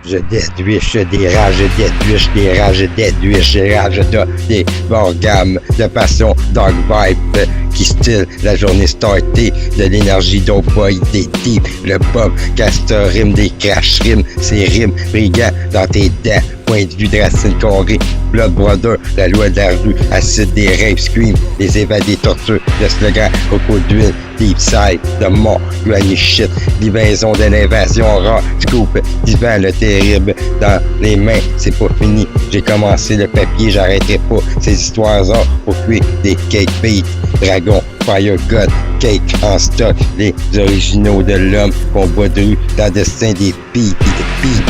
Je déduiche des rages, je déduiche des rages, je déduiche des rages, des orgames de passion, dog vibe, qui style la journée startée, de l'énergie d'Oboy, des deep, le pop, castor rime, des crash rimes, ces rimes brigand dans tes dents, point de vue de racine carrée, Blood Brother, la loi de la rue, acide des rapes, scream, les évadés tortures, le slogan, coco d'huile, deep side, de mort, granny shit, livaison de l'invasion rare, scoop, divin le terrible, dans les mains, c'est pas fini, j'ai commencé le papier, j'arrêterai pas, ces histoires or pour cuire des cake beats, dragon, fire god, cake en stock, les originaux de l'homme, combat de rue, dans le destin des piques,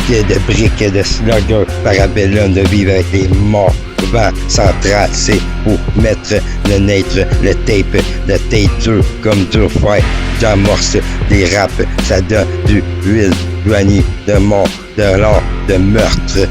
de briques, de slugger, parabellum, de vivre avec les morts, vent central, c'est pour mettre le naître, le tape dur comme dur fer, j'amorce des raps, ça donne du huile, douanier, de mort, de l'or, de meurtre.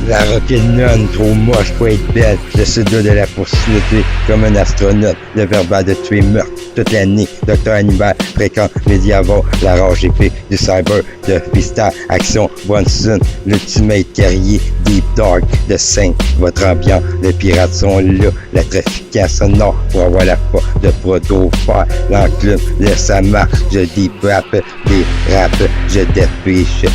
La rock'n'none, trop moche pour être belle, le pseudo de la poursuite, comme un astronaute, le verbal de tuer meurtre, toute l'année, Dr Hannibal, fréquent, Mediavore, la rage épée, du cyber, de Pista, Action, Bronson, l'ultimate guerrier, Deep Dark, de Saint, votre ambiance, les pirates sont là, la trafiquant sonore, pour avoir la foi de proto-faire, l'enclume, de sa marque, je deep rap, des raps, je détruiche,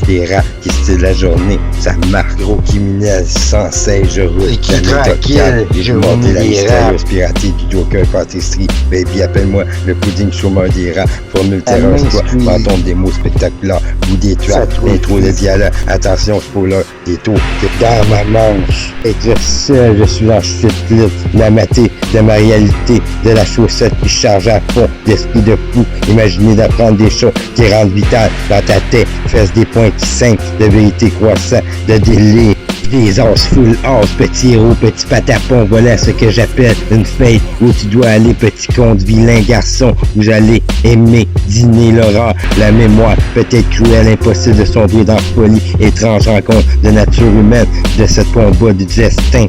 des raps, qui style la journée, ça marque gros criminel, sans cesse, je roule, qui tranquille, j'ai monté la mystérieuse piraterie du Joker Pâtisserie, baby, appelle-moi le pudding chômeur des rats, formule terreur, quoi, fantôme des mots spectaculaires, bout des tueurs, intro de dialogue, attention, spoiler, des taux, dans ma manche, exercice, je suis en chute libre, la maté de ma réalité, de la chaussette qui charge à fond, d'esprit de fou, imaginer d'apprendre des choses qui rendent vital dans ta tête, fesses des points qui saignent, de vérité croissant, de délire, des os full os, petit héros, petit patapon, voilà ce que j'appelle une fête où tu dois aller, petit conte, vilain garçon, où j'allais aimer, dîner l'horreur, la mémoire, peut-être cruelle, impossible de sombrer dans folie, étrange rencontre de nature humaine, de ce combat du destin.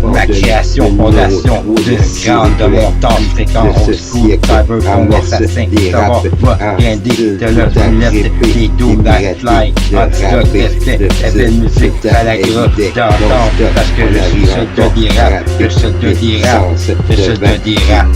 Ma création, fondation, de grande, de montant, fréquent, old school, cyber, comme assassin, savoir, va, grinder, de l'omelette, des dos, backfly, antidote, respect, belle musique, à la grotte, d'entendre, parce que je suis soldat des rap, le soldat des rap, le soldat des rap.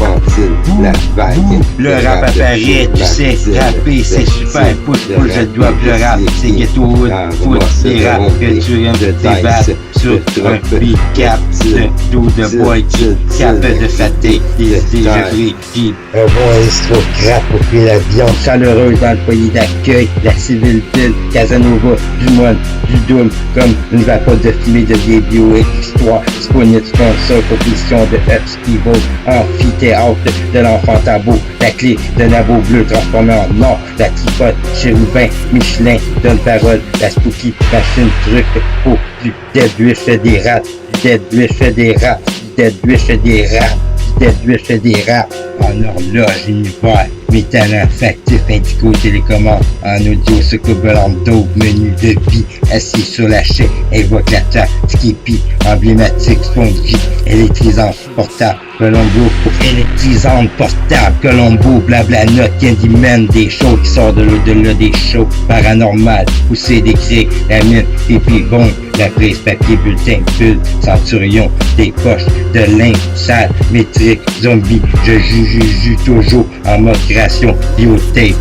Le rap apparaît, tu sais, rapper, c'est super, foot, je dois le rap, c'est ghetto wood, foot, des rap, que tu aimes de débattre sur un beat cap, de dos de boy qui capable de fâter, des idées, je brille, deep. Un bon instro crap pour cuire la viande chaleureuse dans le foyer d'accueil, la civile ville, Casanova, du moine, du doom, comme une vapeur de fumée de vieilles bio-histoire, spoignée de sponsor, compétition de Upskivo, amphithéâtre de l'enfant tabou, la clé de nabo bleu transformée en or, la tripote, chérubin, Michelin, donne parole, la spooky machine truc, pour du déduiche des rats, du déduiche des rats, du déduiche des rats, du déduiche des rats, en horloge univers, mes talents factifs, indigo, télécommande, en audio, secours blando, menu de vie, assis sur la chaise, invoque la terre, skippy, emblématique, fond de vie, électrisante, portable, Colombo, électrisante, portable, Colombo, blabla note, Candyman, des shows qui sortent de l'au-delà des shows, paranormal, poussé des cris, la mine, pipi, bon, la prise, papier, bulletin, bulle, centurion, des poches, de linge, sale, métrique, zombie, je joue toujours en mode création, biotape,